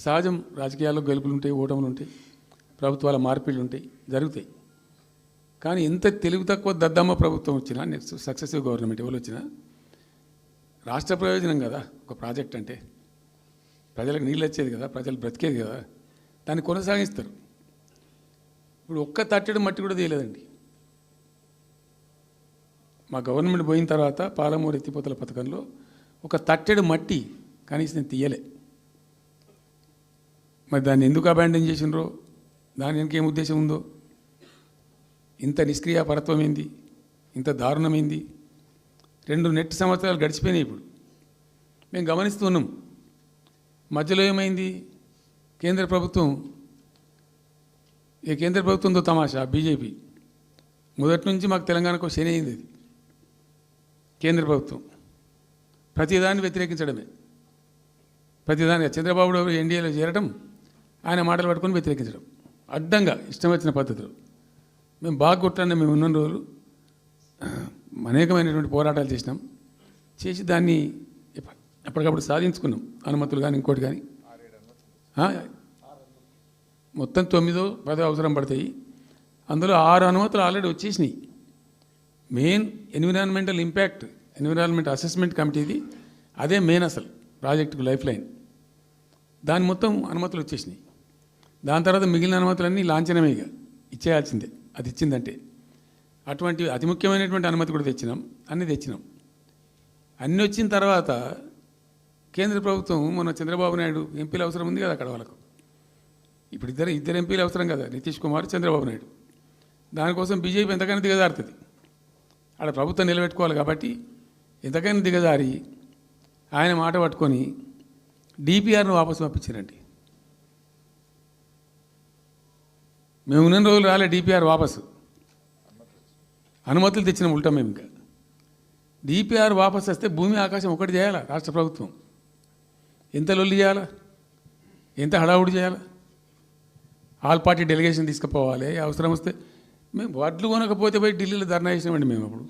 సహజం, రాజకీయాల్లో గెలుపులు ఉంటాయి, ఓటములు ఉంటాయి, ప్రభుత్వాల మార్పిళ్ళు ఉంటాయి, జరుగుతాయి. కానీ ఎంత తెలివి తక్కువ దద్దమ్మ ప్రభుత్వం వచ్చినా, నెక్స్ట్ సక్సెసివ్ గవర్నమెంట్ ఎవరు వచ్చినా రాష్ట్ర ప్రయోజనం కదా ఒక ప్రాజెక్ట్ అంటే. ప్రజలకు నీళ్ళు వచ్చేది కదా, ప్రజలు బ్రతికేది కదా, దాన్ని కొనసాగిస్తారు. ఇప్పుడు ఒక్క తట్టెడు మట్టి కూడా తీయలేదండి. మా గవర్నమెంట్ పోయిన తర్వాత పాలమూరు ఎత్తిపోతల పథకంలో ఒక తట్టెడు మట్టి కనీసం తీయలే. మరి దాన్ని ఎందుకు అబాండన్ చేసినరో, దాని వెనక ఏం ఉద్దేశం ఉందో, ఇంత నిష్క్రియాపరత్వం ఏంది, ఇంత దారుణమైంది. 2 నెట్ సంవత్సరాలు గడిచిపోయినాయి. ఇప్పుడు మేము గమనిస్తున్నాం. మధ్యలో ఏమైంది, కేంద్ర ప్రభుత్వంతో తమాషా. బీజేపీ మొదటి నుంచి మాకు తెలంగాణకు శని అయింది. అది కేంద్ర ప్రభుత్వం ప్రతిదాన్ని వ్యతిరేకించడమే. ప్రతిదానిగా చంద్రబాబు ఎన్డీఏలో చేరడం, ఆయన మాటలు పట్టుకొని వ్యతిరేకించడం, అడ్డంగా ఇష్టం వచ్చిన పద్ధతిలో. మేము బాగా కొట్టాను. మేము ఉన్న రోజులు అనేకమైనటువంటి పోరాటాలు చేసి దాన్ని ఎప్పటికప్పుడు సాధించుకున్నాం. అనుమతులు కానీ ఇంకోటి కానీ మొత్తం 9-10 అవసరం పడతాయి. అందులో 6 అనుమతులు ఆల్రెడీ వచ్చేసినాయి. Main environmental impact, environment assessment కమిటీది అదే మెయిన్ అసలు ప్రాజెక్టుకు లైఫ్ లైన్. దాని మొత్తం అనుమతులు వచ్చేసినాయి. దాని తర్వాత మిగిలిన అనుమతులన్నీ లాంఛనమే, ఇక ఇచ్చేయాల్సిందే. అది ఇచ్చిందంటే అటువంటి అతి ముఖ్యమైనటువంటి అనుమతి కూడా తెచ్చినాం. అన్నీ తెచ్చినాం. అన్నీ వచ్చిన తర్వాత కేంద్ర ప్రభుత్వం మన చంద్రబాబు నాయుడు ఎంపీలు అవసరం ఉంది కదా అక్కడ వాళ్ళకు. ఇప్పుడు ఇద్దరు ఎంపీలు అవసరం కదా, నితీష్ కుమార్, చంద్రబాబు నాయుడు. దానికోసం బీజేపీ ఎంతకైనా దిగజారుతుంది. ఆడ ప్రభుత్వం నిలబెట్టుకోవాలి కాబట్టి ఎంతకైనా దిగజారి ఆయన మాట పట్టుకొని డిపిఆర్ను వాపసు పంపించారండి. మేము ఉన్న రోజులు రాలే డిపిఆర్ వాపసు. అనుమతులు తెచ్చిన ఉల్టా మేము. ఇంకా డిపిఆర్ వాపసు వస్తే భూమి ఆకాశం ఒకటి చేయాలా రాష్ట్ర ప్రభుత్వం. ఎంత లొల్లి చేయాలా, ఎంత హడావుడి చేయాలా. ఆల్ పార్టీ డెలిగేషన్ తీసుకుపోవాలి. అవసరం వస్తే మేము వడ్లు కొనకపోతే పోయి ఢిల్లీలో ధర్నా చేసినామండి. మేము అప్పుడు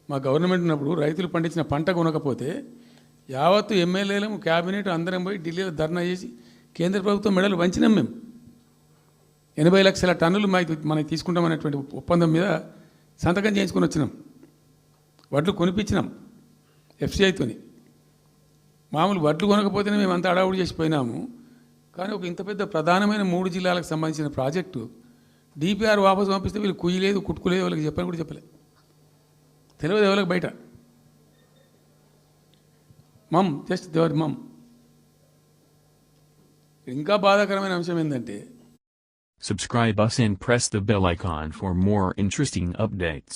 మా గవర్నమెంట్ ఉన్నప్పుడు రైతులు పండించిన పంట కొనకపోతే యావత్తు ఎమ్మెల్యేలు, క్యాబినెట్ అందరం పోయి ఢిల్లీలో ధర్నా చేసి కేంద్ర ప్రభుత్వం మెడలు వంచినాం. మేము 80 లక్షల టన్నులు మనకి తీసుకుంటామనేటువంటి ఒప్పందం మీద సంతకం చేయించుకొని వచ్చినాం. వడ్లు కొనిపించినాం ఎఫ్సిఐతోని. మామూలు వడ్లు కొనకపోతేనే మేము అంత అడావుడి చేసిపోయినాము. కానీ ఒక ఇంత పెద్ద ప్రధానమైన 3 జిల్లాలకు సంబంధించిన ప్రాజెక్టు డిపిఆర్ వాపసు పంపిస్తే వీళ్ళు కుయ్యలేదు, కుట్టుకోలేదు, వాళ్ళకి చెప్పని కూడా చెప్పలేదు. తెలియదు ఎవరికి బయట. జస్ట్ దేవర్ ఇంకా బాధాకరమైన అంశం ఏంటంటే, subscribe us and press the bell icon for more interesting updates.